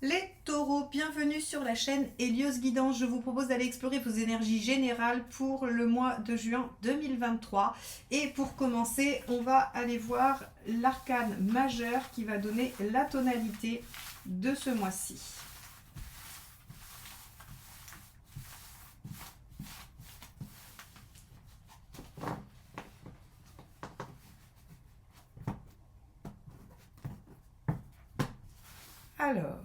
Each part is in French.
Les taureaux, bienvenue sur la chaîne Hélios Guidance. Je vous propose d'aller explorer vos énergies générales pour le mois de juin 2023. Et pour commencer, on va aller voir l'arcane majeur qui va donner la tonalité de ce mois-ci. Alors,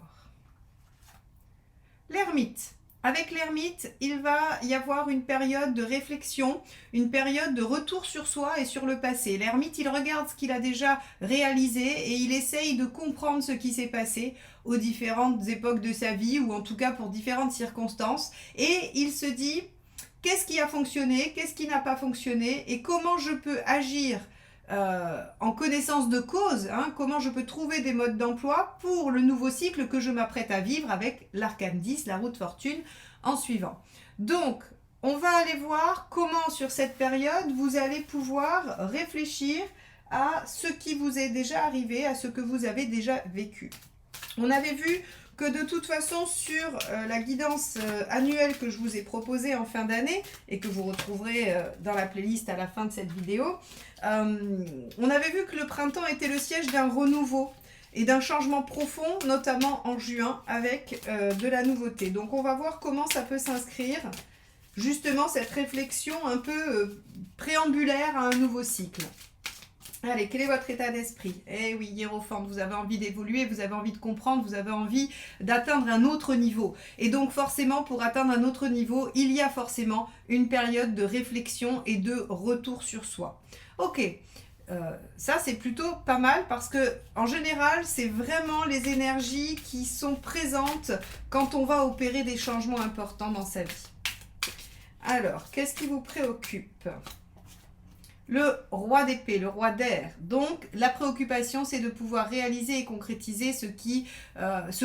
l'ermite. Avec l'ermite, il va y avoir une période de réflexion, une période de retour sur soi et sur le passé. L'ermite, il regarde ce qu'il a déjà réalisé et il essaye de comprendre ce qui s'est passé aux différentes époques de sa vie ou en tout cas pour différentes circonstances. Et il se dit, qu'est-ce qui a fonctionné, qu'est-ce qui n'a pas fonctionné et comment je peux agir en connaissance de cause, comment je peux trouver des modes d'emploi pour le nouveau cycle que je m'apprête à vivre avec l'arcane 10, la roue de fortune, en suivant. Donc, on va aller voir comment sur cette période, vous allez pouvoir réfléchir à ce qui vous est déjà arrivé, à ce que vous avez déjà vécu. On avait vu que de toute façon sur la guidance annuelle que je vous ai proposée en fin d'année et que vous retrouverez dans la playlist à la fin de cette vidéo, on avait vu que le printemps était le siège d'un renouveau et d'un changement profond, notamment en juin avec de la nouveauté. Donc on va voir comment ça peut s'inscrire, justement cette réflexion un peu préambulaire à un nouveau cycle. Allez, quel est votre état d'esprit? Eh oui, Hiérophante, vous avez envie d'évoluer, vous avez envie de comprendre, vous avez envie d'atteindre un autre niveau. Et donc forcément, pour atteindre un autre niveau, il y a forcément une période de réflexion et de retour sur soi. Ok, ça c'est plutôt pas mal parce que en général, c'est vraiment les énergies qui sont présentes quand on va opérer des changements importants dans sa vie. Alors, qu'est-ce qui vous préoccupe ? Le roi d'épée, le roi d'air. Donc, la préoccupation, c'est de pouvoir réaliser et concrétiser ce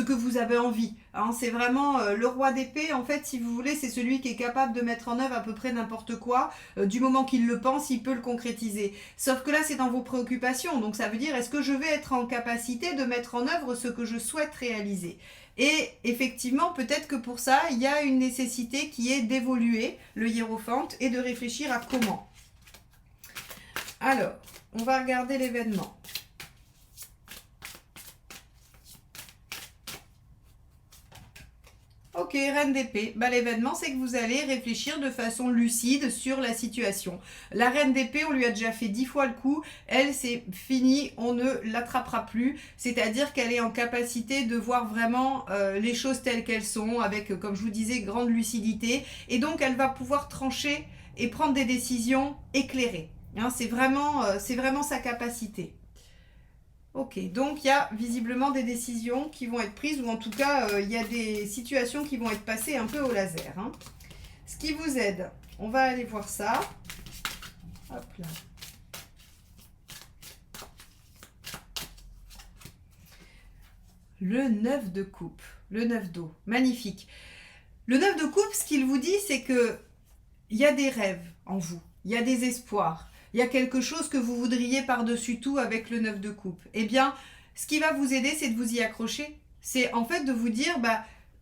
que vous avez envie. C'est vraiment le roi d'épée, en fait, si vous voulez, c'est celui qui est capable de mettre en œuvre à peu près n'importe quoi. Du moment qu'il le pense, il peut le concrétiser. Sauf que là, c'est dans vos préoccupations. Donc, ça veut dire, est-ce que je vais être en capacité de mettre en œuvre ce que je souhaite réaliser ? Et effectivement, peut-être que pour ça, il y a une nécessité qui est d'évoluer, le hiérophante, et de réfléchir à comment. Alors, on va regarder l'événement. Ok, reine d'épée. L'événement, c'est que vous allez réfléchir de façon lucide sur la situation. La reine d'épée, on lui a déjà fait 10 fois le coup. Elle, c'est fini, on ne l'attrapera plus. C'est-à-dire qu'elle est en capacité de voir vraiment les choses telles qu'elles sont, avec, comme je vous disais, grande lucidité. Et donc, elle va pouvoir trancher et prendre des décisions éclairées. C'est vraiment sa capacité. Ok, donc il y a visiblement des décisions qui vont être prises, ou en tout cas, il y a des situations qui vont être passées un peu au laser. Ce qui vous aide, on va aller voir ça. Hop là. Le 9 de coupe, le 9 d'eau, magnifique. Le 9 de coupe, ce qu'il vous dit, c'est que il y a des rêves en vous, il y a des espoirs. Il y a quelque chose que vous voudriez par-dessus tout avec le 9 de coupe. Eh bien, ce qui va vous aider, c'est de vous y accrocher. C'est en fait de vous dire,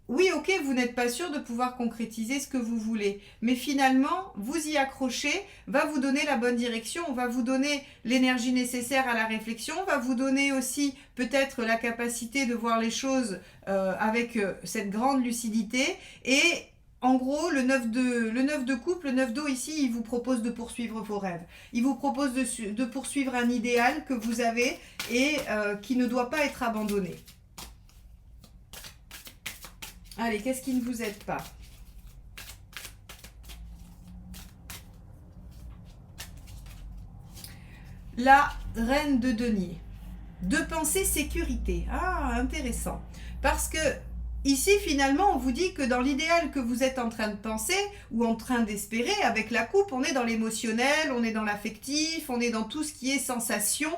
oui, ok, vous n'êtes pas sûr de pouvoir concrétiser ce que vous voulez. Mais finalement, vous y accrocher va vous donner la bonne direction, va vous donner l'énergie nécessaire à la réflexion, va vous donner aussi peut-être la capacité de voir les choses avec cette grande lucidité. Et en gros, le 9 de coupe, le 9 d'eau ici, il vous propose de poursuivre vos rêves. Il vous propose de poursuivre un idéal que vous avez et qui ne doit pas être abandonné. Allez, qu'est-ce qui ne vous aide pas ? La reine de denier. De penser sécurité. Ah, intéressant. Parce que ici, finalement, on vous dit que dans l'idéal que vous êtes en train de penser ou en train d'espérer, avec la coupe, on est dans l'émotionnel, on est dans l'affectif, on est dans tout ce qui est sensation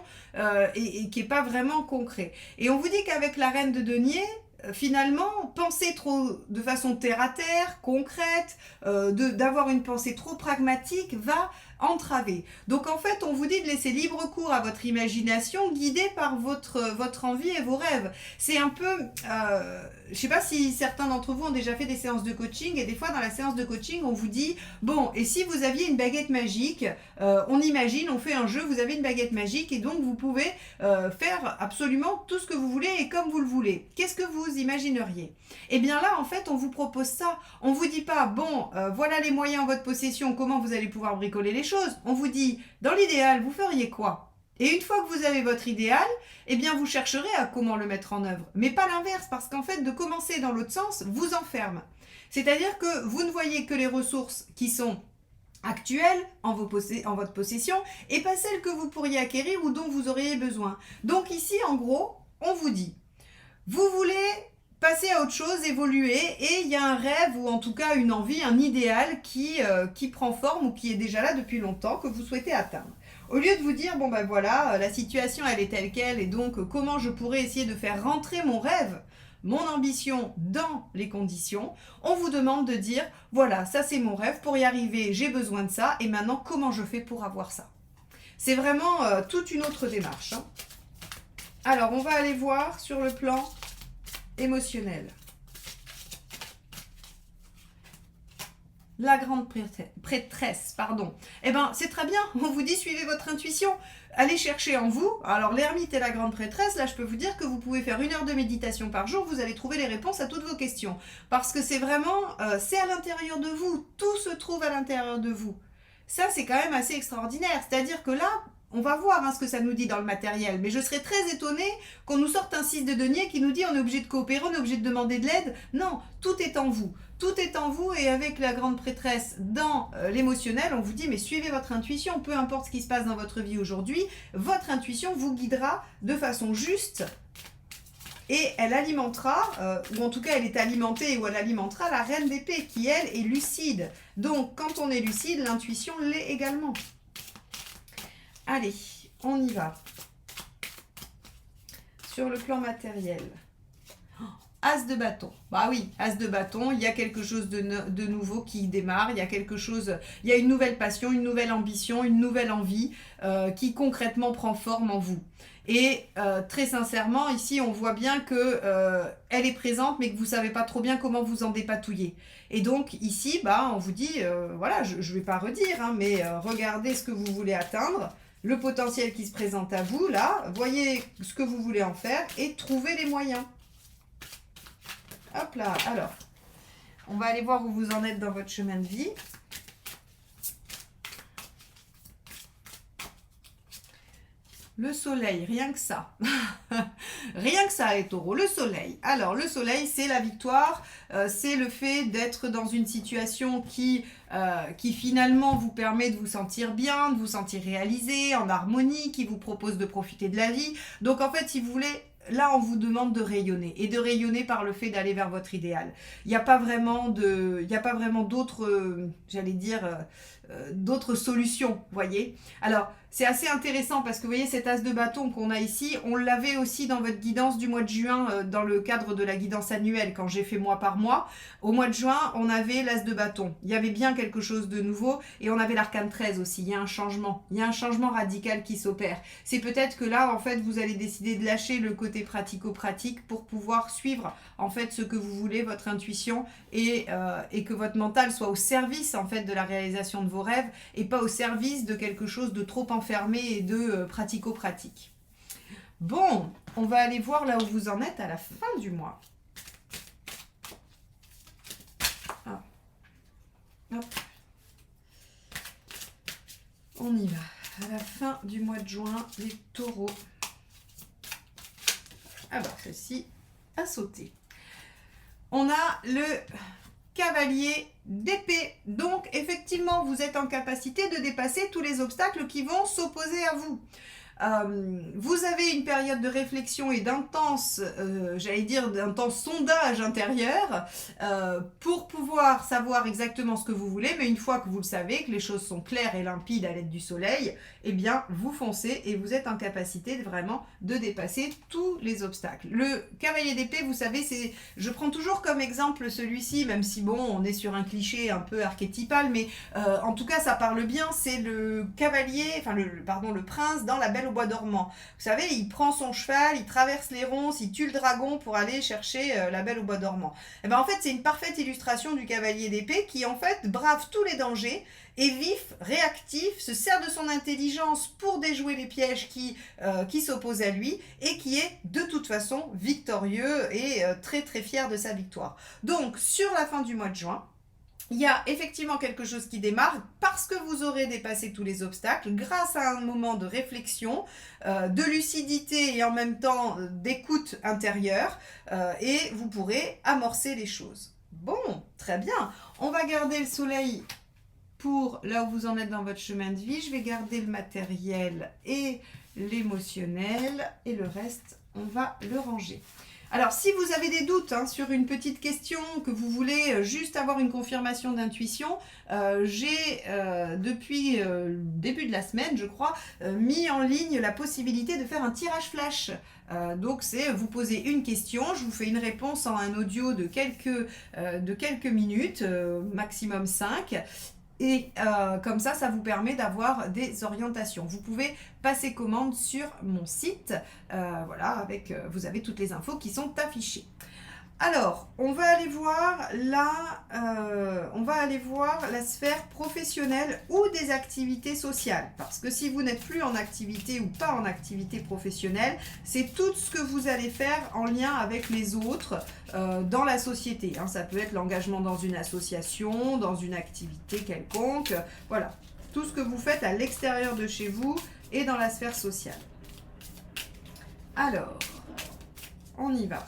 et qui n'est pas vraiment concret. Et on vous dit qu'avec la reine de denier, finalement, penser trop de façon terre à terre, concrète, d'avoir une pensée trop pragmatique va entraver. Donc en fait, on vous dit de laisser libre cours à votre imagination, guidée par votre envie et vos rêves. C'est un peu, je ne sais pas si certains d'entre vous ont déjà fait des séances de coaching, et des fois dans la séance de coaching, on vous dit, bon, et si vous aviez une baguette magique, on imagine, on fait un jeu, vous avez une baguette magique, et donc vous pouvez faire absolument tout ce que vous voulez et comme vous le voulez. Qu'est-ce que vous imagineriez? Et bien là, en fait, on vous propose ça. On vous dit pas, bon, voilà les moyens en votre possession, comment vous allez pouvoir bricoler les choses. On vous dit, dans l'idéal, vous feriez quoi? Et une fois que vous avez votre idéal, eh bien vous chercherez à comment le mettre en œuvre. Mais pas l'inverse, parce qu'en fait, de commencer dans l'autre sens vous enferme. C'est-à-dire que vous ne voyez que les ressources qui sont actuelles en votre possession et pas celles que vous pourriez acquérir ou dont vous auriez besoin. Donc ici, en gros, on vous dit, vous voulez passer à autre chose, évoluer, et il y a un rêve ou en tout cas une envie, un idéal qui prend forme ou qui est déjà là depuis longtemps, que vous souhaitez atteindre. Au lieu de vous dire, bon ben voilà, la situation elle est telle qu'elle et donc comment je pourrais essayer de faire rentrer mon rêve, mon ambition dans les conditions, on vous demande de dire, voilà, ça c'est mon rêve, pour y arriver j'ai besoin de ça, et maintenant comment je fais pour avoir ça? C'est vraiment toute une autre démarche. Hein. Alors on va aller voir sur le plan émotionnel. La grande prêtresse, pardon. Eh bien, c'est très bien, on vous dit suivez votre intuition. Allez chercher en vous. Alors, l'ermite et la grande prêtresse, là, je peux vous dire que vous pouvez faire 1 heure de méditation par jour, vous allez trouver les réponses à toutes vos questions. Parce que c'est vraiment, c'est à l'intérieur de vous, tout se trouve à l'intérieur de vous. Ça, c'est quand même assez extraordinaire. C'est-à-dire que là, on va voir ce que ça nous dit dans le matériel, mais je serais très étonnée qu'on nous sorte un 6 de denier qui nous dit on est obligé de coopérer, on est obligé de demander de l'aide. Non, tout est en vous. Tout est en vous, et avec la grande prêtresse dans l'émotionnel, on vous dit mais suivez votre intuition, peu importe ce qui se passe dans votre vie aujourd'hui, votre intuition vous guidera de façon juste et elle alimentera, ou en tout cas elle est alimentée ou elle alimentera la reine d'épée qui elle est lucide. Donc quand on est lucide, l'intuition l'est également. Allez, on y va. Sur le plan matériel. As de bâton. Bah oui, as de bâton, il y a quelque chose de nouveau qui démarre, il y a quelque chose, il y a une nouvelle passion, une nouvelle ambition, une nouvelle envie qui concrètement prend forme en vous. Et très sincèrement, ici, on voit bien que elle est présente, mais que vous ne savez pas trop bien comment vous en dépatouiller. Et donc, ici, bah, on vous dit, voilà, je ne vais pas redire, hein, mais regardez ce que vous voulez atteindre, le potentiel qui se présente à vous, là, voyez ce que vous voulez en faire et trouvez les moyens. Hop là, alors, on va aller voir où vous en êtes dans votre chemin de vie. Le soleil, rien que ça. Rien que ça, les taureaux. Le soleil. Alors, le soleil, c'est la victoire. C'est le fait d'être dans une situation qui finalement vous permet de vous sentir bien, de vous sentir réalisé, en harmonie, qui vous propose de profiter de la vie. Donc, en fait, si vous voulez... Là, on vous demande de rayonner, et de rayonner par le fait d'aller vers votre idéal. Il n'y a pas vraiment d'autres, j'allais dire, d'autres solutions, voyez. Alors, c'est assez intéressant parce que vous voyez cet as de bâton qu'on a ici, on l'avait aussi dans votre guidance du mois de juin, dans le cadre de la guidance annuelle, quand j'ai fait mois par mois. Au mois de juin, on avait l'as de bâton. Il y avait bien quelque chose de nouveau, et on avait l'arcane 13 aussi. Il y a un changement radical qui s'opère. C'est peut-être que là, en fait, vous allez décider de lâcher le côté pratico-pratique pour pouvoir suivre en fait ce que vous voulez, votre intuition, et que votre mental soit au service en fait de la réalisation de vos rêves et pas au service de quelque chose de trop enfermé et de pratico-pratique. Bon, on va aller voir là où vous en êtes à la fin du mois. Ah. Hop. On y va. À la fin du mois de juin, les taureaux. Alors, ceci a sauté. On a le cavalier d'épée. Donc, effectivement, vous êtes en capacité de dépasser tous les obstacles qui vont s'opposer à vous. Vous avez une période de réflexion et d'intense, j'allais dire d'intense sondage intérieur pour pouvoir savoir exactement ce que vous voulez, mais une fois que vous le savez, que les choses sont claires et limpides à l'aide du soleil, eh bien vous foncez et vous êtes en capacité vraiment de dépasser tous les obstacles. Le cavalier d'épée, vous savez, je prends toujours comme exemple celui-ci, même si bon, on est sur un cliché un peu archétypal, mais en tout cas ça parle bien, c'est le cavalier, enfin le prince dans La Belle au bois dormant. Vous savez, il prend son cheval, il traverse les ronces, il tue le dragon pour aller chercher la Belle au bois dormant. Et ben en fait, c'est une parfaite illustration du cavalier d'épée qui en fait brave tous les dangers, est vif, réactif, se sert de son intelligence pour déjouer les pièges qui s'opposent à lui et qui est de toute façon victorieux et très très fier de sa victoire. Donc sur la fin du mois de juin, il y a effectivement quelque chose qui démarre parce que vous aurez dépassé tous les obstacles grâce à un moment de réflexion, de lucidité et en même temps d'écoute intérieure et vous pourrez amorcer les choses. Bon, très bien. On va garder le soleil pour là où vous en êtes dans votre chemin de vie. Je vais garder le matériel et l'émotionnel et le reste, on va le ranger. Alors, si vous avez des doutes sur une petite question, que vous voulez juste avoir une confirmation d'intuition, j'ai depuis le début de la semaine, je crois, mis en ligne la possibilité de faire un tirage flash. Donc, c'est vous posez une question, je vous fais une réponse en un audio de quelques minutes, maximum 5. Et comme ça vous permet d'avoir des orientations. Vous pouvez passer commande sur mon site. Voilà, vous avez toutes les infos qui sont affichées. Alors, on va aller voir la sphère professionnelle ou des activités sociales. Parce que si vous n'êtes plus en activité ou pas en activité professionnelle, c'est tout ce que vous allez faire en lien avec les autres dans la société. Ça peut être l'engagement dans une association, dans une activité quelconque. Voilà, tout ce que vous faites à l'extérieur de chez vous et dans la sphère sociale. Alors, on y va.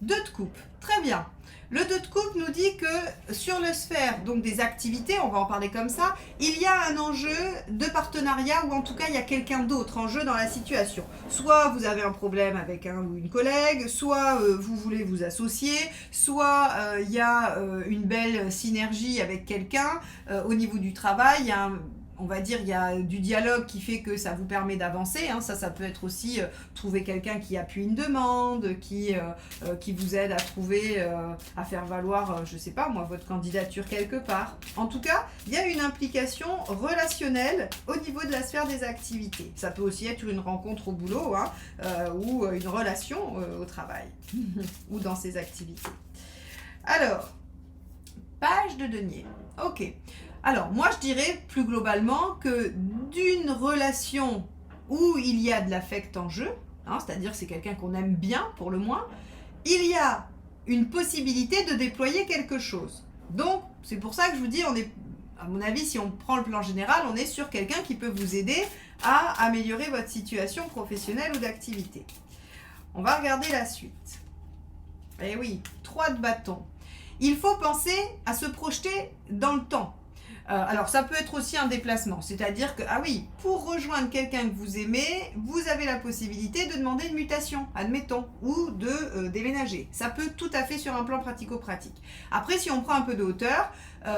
2 de coupe, très bien. Le 2 de coupe nous dit que sur le sphère donc des activités, on va en parler comme ça, il y a un enjeu de partenariat ou en tout cas il y a quelqu'un d'autre en jeu dans la situation. Soit vous avez un problème avec un ou une collègue, soit vous voulez vous associer, soit il y a une belle synergie avec quelqu'un au niveau du travail, il y a on va dire, il y a du dialogue qui fait que ça vous permet d'avancer. Ça peut être aussi trouver quelqu'un qui appuie une demande, qui vous aide à trouver, à faire valoir, je sais pas moi, votre candidature quelque part. En tout cas, il y a une implication relationnelle au niveau de la sphère des activités. Ça peut aussi être une rencontre au boulot ou une relation au travail ou dans ces activités. Alors, page de denier. Ok. Alors, moi, je dirais plus globalement que d'une relation où il y a de l'affect en jeu, c'est-à-dire c'est quelqu'un qu'on aime bien pour le moins, il y a une possibilité de déployer quelque chose. Donc, c'est pour ça que je vous dis, à mon avis, si on prend le plan général, on est sur quelqu'un qui peut vous aider à améliorer votre situation professionnelle ou d'activité. On va regarder la suite. Eh oui, 3 de bâton. Il faut penser à se projeter dans le temps. Alors, ça peut être aussi un déplacement, c'est-à-dire que, pour rejoindre quelqu'un que vous aimez, vous avez la possibilité de demander une mutation, admettons, ou de déménager. Ça peut tout à fait sur un plan pratico-pratique. Après, si on prend un peu de hauteur,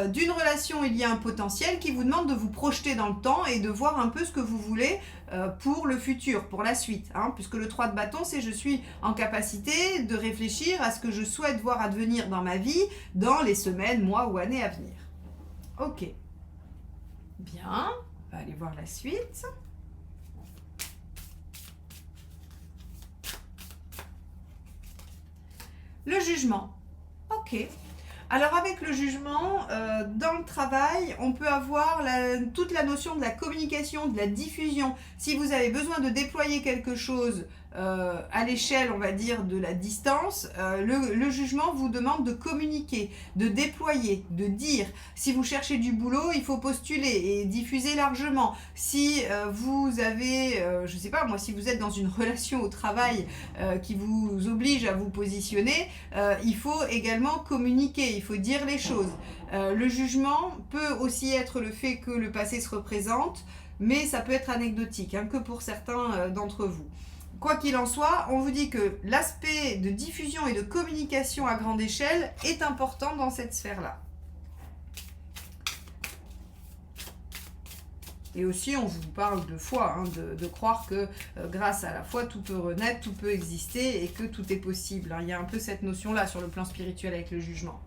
d'une relation, il y a un potentiel qui vous demande de vous projeter dans le temps et de voir un peu ce que vous voulez pour le futur, pour la suite. Puisque le 3 de bâton, c'est je suis en capacité de réfléchir à ce que je souhaite voir advenir dans ma vie dans les semaines, mois ou années à venir. Ok. Bien, on va aller voir la suite. Le jugement. Ok. Alors avec le jugement, dans le travail, on peut avoir toute la notion de la communication, de la diffusion. Si vous avez besoin de déployer quelque chose à l'échelle, on va dire, de la distance, le jugement vous demande de communiquer, de déployer, de dire. Si vous cherchez du boulot, il faut postuler et diffuser largement. Si vous avez, je sais pas moi, si vous êtes dans une relation au travail qui vous oblige à vous positionner, il faut également communiquer, il faut dire les choses. Le jugement peut aussi être le fait que le passé se représente, mais ça peut être anecdotique, hein, que pour certains d'entre vous. Quoi qu'il en soit, on vous dit que l'aspect de diffusion et de communication à grande échelle est important dans cette sphère-là. Et aussi, on vous parle de foi, hein, de croire que grâce à la foi, tout peut renaître, tout peut exister et que tout est possible. Hein. Il y a un peu cette notion-là sur le plan spirituel avec le jugement.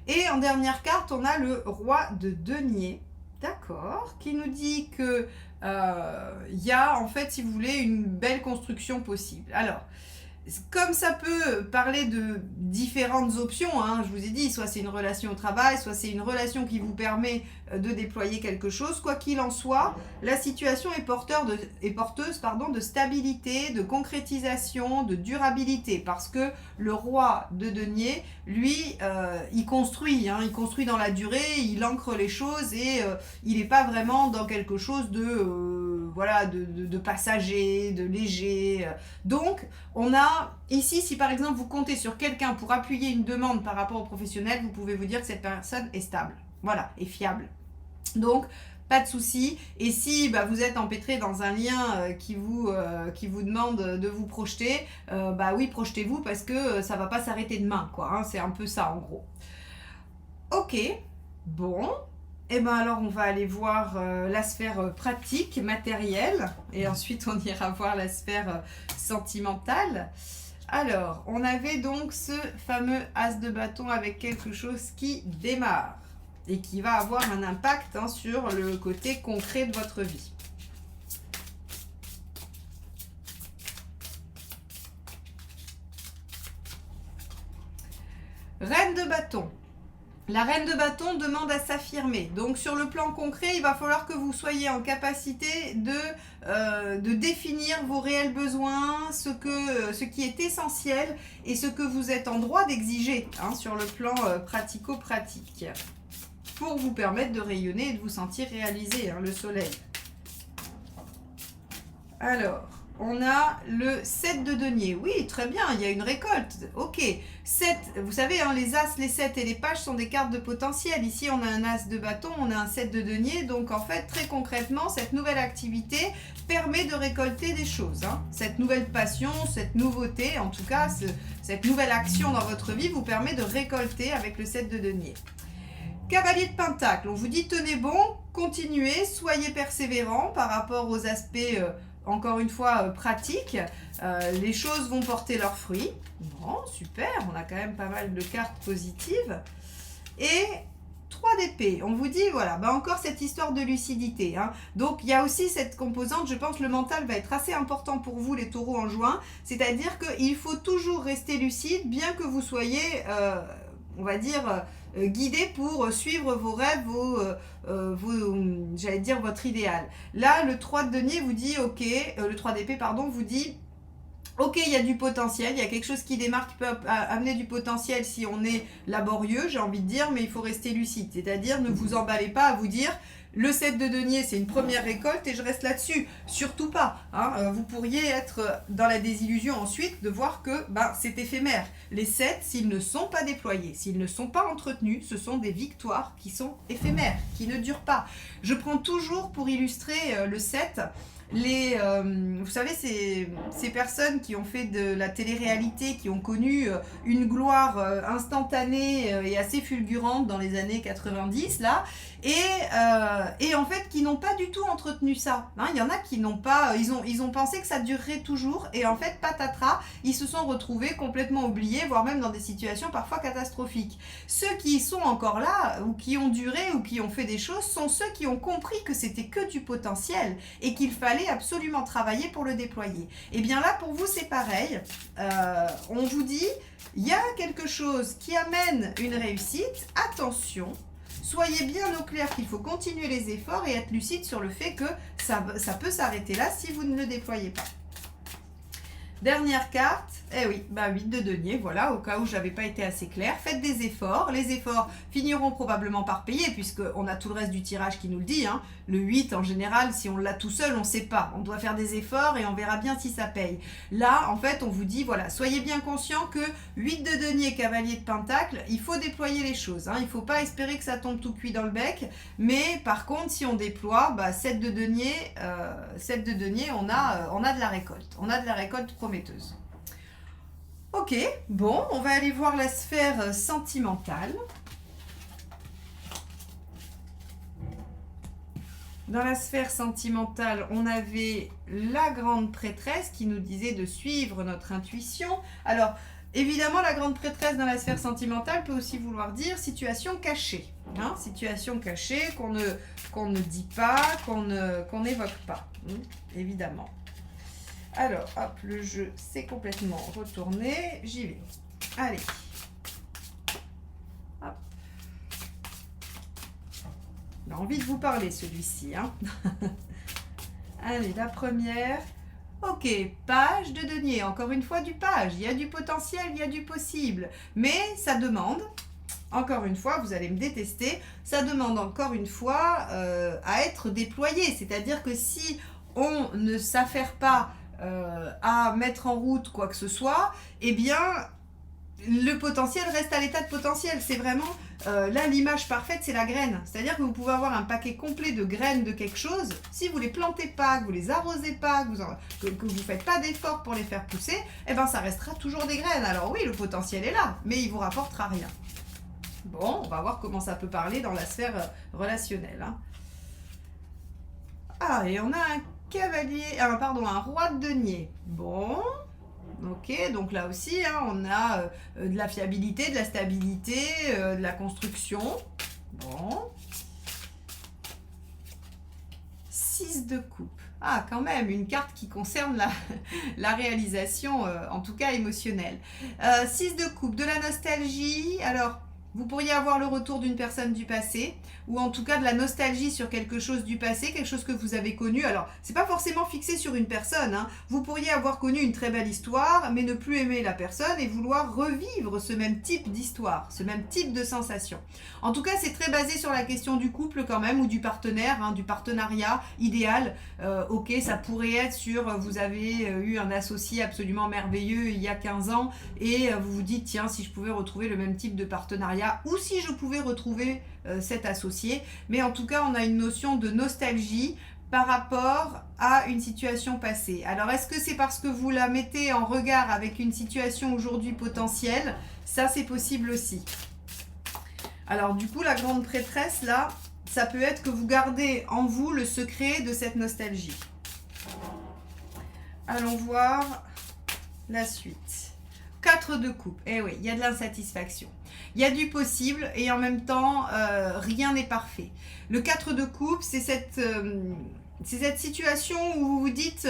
Et en dernière carte, on a le roi de denier, d'accord, qui nous dit que y a en fait, si vous voulez, une belle construction possible. Alors, comme ça peut parler de différentes options, hein, je vous ai dit, soit c'est une relation au travail, soit c'est une relation qui vous permet de déployer quelque chose. Quoi qu'il en soit, la situation est porteuse de stabilité, de concrétisation, de durabilité. Parce que le roi de denier, lui, il construit dans la durée, il ancre les choses et il n'est pas vraiment dans quelque chose de passager, de léger. Donc, on a ici, si par exemple vous comptez sur quelqu'un pour appuyer une demande par rapport au professionnel, vous pouvez vous dire que cette personne est stable, voilà, et fiable. Donc, pas de souci. Et si vous êtes empêtré dans un lien qui vous demande de vous projeter, oui, projetez-vous parce que ça va pas s'arrêter demain, quoi. Hein, c'est un peu ça, en gros. Ok, bon. Et alors on va aller voir la sphère pratique, matérielle, et ensuite on ira voir la sphère sentimentale. Alors, on avait donc ce fameux as de bâton avec quelque chose qui démarre et qui va avoir un impact sur le côté concret de votre vie. Reine de bâton. La reine de bâton demande à s'affirmer. Donc sur le plan concret, il va falloir que vous soyez en capacité de définir vos réels besoins, ce qui est essentiel et ce que vous êtes en droit d'exiger sur le plan pratico-pratique pour vous permettre de rayonner et de vous sentir réalisé, le soleil. Alors, on a le 7 de denier. Oui, très bien, il y a une récolte. Ok. 7, vous savez, les as, les 7 et les pages sont des cartes de potentiel. Ici, on a un as de bâton, on a un 7 de denier. Donc, en fait, très concrètement, cette nouvelle activité permet de récolter des choses. Cette nouvelle passion, cette nouveauté, en tout cas, cette nouvelle action dans votre vie vous permet de récolter avec le 7 de denier. Cavalier de Pentacle, on vous dit tenez bon, continuez, soyez persévérants par rapport aux aspects encore une fois pratiques. Les choses vont porter leurs fruits. Bon, super, on a quand même pas mal de cartes positives. Et 3 d'épée, on vous dit, voilà, encore cette histoire de lucidité. Donc, il y a aussi cette composante, je pense, le mental va être assez important pour vous, les taureaux, en juin. C'est-à-dire qu'il faut toujours rester lucide, bien que vous soyez, on va dire, guidé pour suivre vos rêves, j'allais dire votre idéal. Là, le 3 de denier vous dit, ok, le 3 d'épée, pardon, vous dit, ok, il y a du potentiel, il y a quelque chose qui démarre, qui peut amener du potentiel si on est laborieux, j'ai envie de dire, mais il faut rester lucide. C'est-à-dire, ne vous emballez pas à vous dire, le 7 de denier, c'est une première récolte et je reste là-dessus. Surtout pas. Vous pourriez être dans la désillusion ensuite de voir que c'est éphémère. Les 7, s'ils ne sont pas déployés, s'ils ne sont pas entretenus, ce sont des victoires qui sont éphémères, qui ne durent pas. Je prends toujours pour illustrer le 7... vous savez, ces personnes qui ont fait de la télé-réalité, qui ont connu une gloire instantanée et assez fulgurante dans les années 90, là, et en fait, qui n'ont pas du tout entretenu ça. Il y en a qui n'ont pas, ils ont pensé que ça durerait toujours, et en fait, patatras, ils se sont retrouvés complètement oubliés, voire même dans des situations parfois catastrophiques. Ceux qui sont encore là, ou qui ont duré, ou qui ont fait des choses, sont ceux qui ont compris que c'était que du potentiel, et qu'il fallait absolument travailler pour le déployer. Et bien là, pour vous, c'est pareil. On vous dit, il y a quelque chose qui amène une réussite. Attention, soyez bien au clair qu'il faut continuer les efforts et être lucide sur le fait que ça peut s'arrêter là si vous ne le déployez pas. Dernière carte, eh oui, bah 8 de denier, voilà, au cas où j'avais pas été assez claire. Faites des efforts, les efforts finiront probablement par payer, puisqu'on a tout le reste du tirage qui nous le dit. Hein. Le 8, en général, si on l'a tout seul, on sait pas. On doit faire des efforts et on verra bien si ça paye. Là, en fait, on vous dit, voilà, soyez bien conscient que 8 de denier, cavalier de pentacle, il faut déployer les choses. Hein. Il faut pas espérer que ça tombe tout cuit dans le bec, mais par contre, si on déploie, bah, 7 de denier, on a de la récolte. On a de la récolte prometteuse. Ok, bon, on va aller voir la sphère sentimentale. Dans la sphère sentimentale, on avait la grande prêtresse qui nous disait de suivre notre intuition. Alors, évidemment, la grande prêtresse dans la sphère sentimentale peut aussi vouloir dire situation cachée. Hein, situation cachée qu'on ne dit pas, qu'on n'évoque pas, évidemment. Alors, hop, le jeu s'est complètement retourné. J'y vais. Allez. Hop. Il a envie de vous parler, celui-ci. Hein. Allez, la première. Ok, page de denier. Encore une fois, du page. Il y a du potentiel, il y a du possible. Mais ça demande, encore une fois, vous allez me détester, ça demande encore une fois à être déployé. C'est-à-dire que si on ne s'affaire pas à mettre en route quoi que ce soit, eh bien, le potentiel reste à l'état de potentiel. C'est vraiment, là, l'image parfaite, c'est la graine. C'est-à-dire que vous pouvez avoir un paquet complet de graines de quelque chose. Si vous les plantez pas, que vous les arrosez pas, que vous faites pas d'efforts pour les faire pousser, eh ben, ça restera toujours des graines. Alors oui, le potentiel est là, mais il vous rapportera rien. Bon, on va voir comment ça peut parler dans la sphère relationnelle. Hein. Ah, et on a un roi de denier. Bon, ok, donc là aussi, hein, on a de la fiabilité, de la stabilité, de la construction. Bon. 6 de coupe. Ah, quand même, une carte qui concerne la réalisation, en tout cas émotionnelle. 6 de coupe, de la nostalgie. Alors, vous pourriez avoir le retour d'une personne du passé, ou en tout cas de la nostalgie sur quelque chose du passé, quelque chose que vous avez connu. Alors, c'est pas forcément fixé sur une personne. Hein. Vous pourriez avoir connu une très belle histoire, mais ne plus aimer la personne et vouloir revivre ce même type d'histoire, ce même type de sensation. En tout cas, c'est très basé sur la question du couple quand même, ou du partenaire, hein, du partenariat idéal. Ok, ça pourrait être sur, vous avez eu un associé absolument merveilleux il y a 15 ans, et vous vous dites, tiens, si je pouvais retrouver le même type de partenariat, ou si je pouvais retrouver cet associé. Mais en tout cas, on a une notion de nostalgie par rapport à une situation passée. Alors, est-ce que c'est parce que vous la mettez en regard avec une situation aujourd'hui potentielle? Ça, c'est possible aussi. Alors, du coup, la grande prêtresse, là, ça peut être que vous gardez en vous le secret de cette nostalgie. Allons voir la suite. 4 de coupe. Eh oui, il y a de l'insatisfaction. Il y a du possible et en même temps, rien n'est parfait. Le 4 de coupe, c'est cette situation où vous vous dites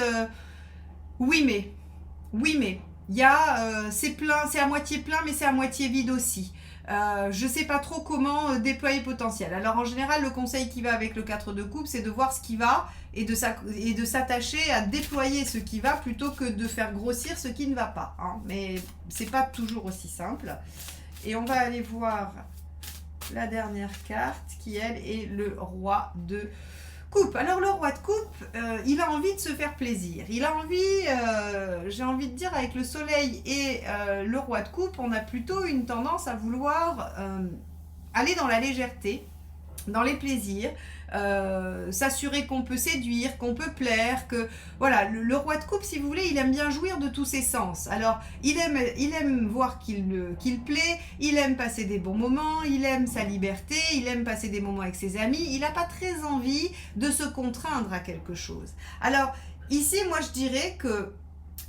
oui mais, il y a, c'est plein, c'est à moitié plein mais c'est à moitié vide aussi. Je ne sais pas trop comment déployer le potentiel. Alors en général, le conseil qui va avec le 4 de coupe, c'est de voir ce qui va et de s'attacher à déployer ce qui va plutôt que de faire grossir ce qui ne va pas. Hein. Mais c'est pas toujours aussi simple. Et on va aller voir la dernière carte qui, elle, est le roi de coupe. Alors le roi de coupe, il a envie de se faire plaisir. Il a envie, j'ai envie de dire, avec le soleil et le roi de coupe, on a plutôt une tendance à vouloir aller dans la légèreté, dans les plaisirs, s'assurer qu'on peut séduire, qu'on peut plaire, que voilà, le roi de coupe, si vous voulez, il aime bien jouir de tous ses sens. Alors, il aime voir qu'il plaît, il aime passer des bons moments, il aime sa liberté, il aime passer des moments avec ses amis, il n'a pas très envie de se contraindre à quelque chose. Alors, ici, moi, je dirais que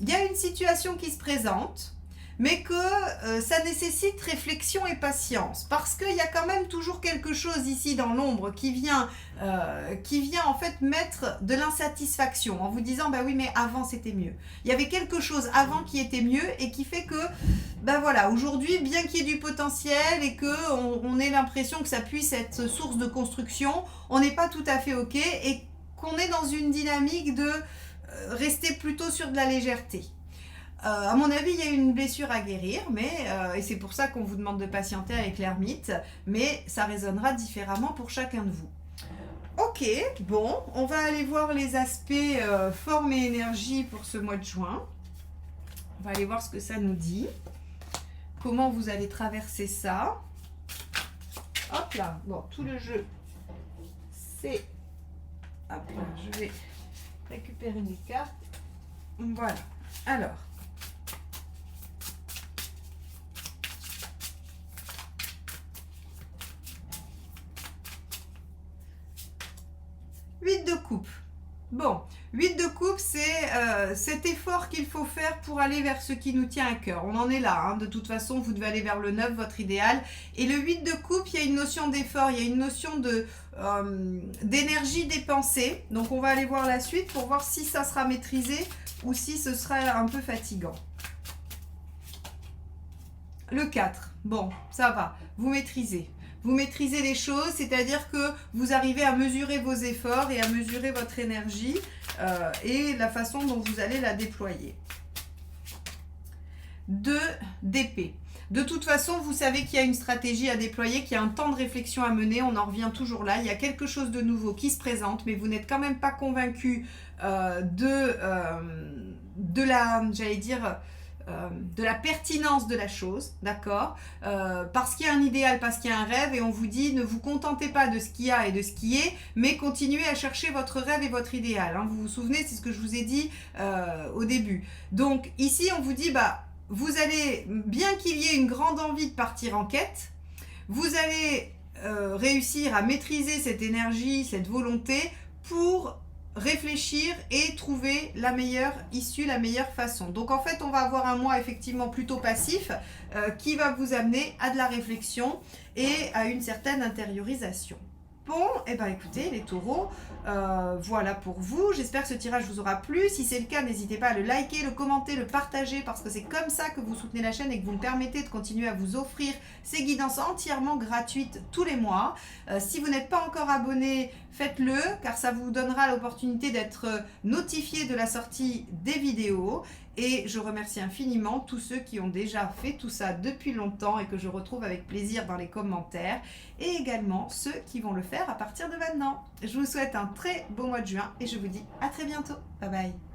il y a une situation qui se présente, mais que ça nécessite réflexion et patience, parce qu'il y a quand même toujours quelque chose ici dans l'ombre qui vient en fait mettre de l'insatisfaction, en vous disant, bah oui, mais avant c'était mieux. Il y avait quelque chose avant qui était mieux, et qui fait que, bah voilà, aujourd'hui, bien qu'il y ait du potentiel, et qu'on ait l'impression que ça puisse être source de construction, on n'est pas tout à fait ok, et qu'on est dans une dynamique de rester plutôt sur de la légèreté. À mon avis, il y a une blessure à guérir, mais et c'est pour ça qu'on vous demande de patienter avec l'ermite, mais ça résonnera différemment pour chacun de vous. Ok, bon, on va aller voir les aspects forme et énergie pour ce mois de juin. On va aller voir ce que ça nous dit. Comment vous allez traverser ça. Hop là, bon, tout le jeu, c'est... Hop là, je vais récupérer mes cartes. Voilà, alors... 8 de coupe. Bon, 8 de coupe, c'est cet effort qu'il faut faire pour aller vers ce qui nous tient à cœur. On en est là, hein. De toute façon, vous devez aller vers le 9, votre idéal. Et le 8 de coupe, il y a une notion d'effort, il y a une notion d'énergie dépensée. Donc, on va aller voir la suite pour voir si ça sera maîtrisé ou si ce sera un peu fatigant. Le 4, bon, ça va, vous maîtrisez. Vous maîtrisez les choses, c'est-à-dire que vous arrivez à mesurer vos efforts et à mesurer votre énergie et la façon dont vous allez la déployer. 2 d'épée. De toute façon, vous savez qu'il y a une stratégie à déployer, qu'il y a un temps de réflexion à mener, on en revient toujours là. Il y a quelque chose de nouveau qui se présente, mais vous n'êtes quand même pas convaincu de la, j'allais dire... de la pertinence de la chose, d'accord, parce qu'il y a un idéal, parce qu'il y a un rêve, et on vous dit ne vous contentez pas de ce qu'il y a et de ce qui est, mais continuez à chercher votre rêve et votre idéal, hein. Vous vous souvenez, c'est ce que je vous ai dit au début. Donc ici on vous dit, bah, vous allez, bien qu'il y ait une grande envie de partir en quête, vous allez réussir à maîtriser cette énergie, cette volonté pour réfléchir et trouver la meilleure issue, la meilleure façon. Donc en fait, on va avoir un mois effectivement plutôt passif qui va vous amener à de la réflexion et à une certaine intériorisation. Bon, et ben écoutez les taureaux, voilà pour vous. J'espère que ce tirage vous aura plu. Si c'est le cas, n'hésitez pas à le liker, le commenter, le partager parce que c'est comme ça que vous soutenez la chaîne et que vous me permettez de continuer à vous offrir ces guidances entièrement gratuites tous les mois. Si vous n'êtes pas encore abonné, faites-le car ça vous donnera l'opportunité d'être notifié de la sortie des vidéos. Et je remercie infiniment tous ceux qui ont déjà fait tout ça depuis longtemps et que je retrouve avec plaisir dans les commentaires. Et également ceux qui vont le faire à partir de maintenant. Je vous souhaite un très beau mois de juin et je vous dis à très bientôt. Bye bye.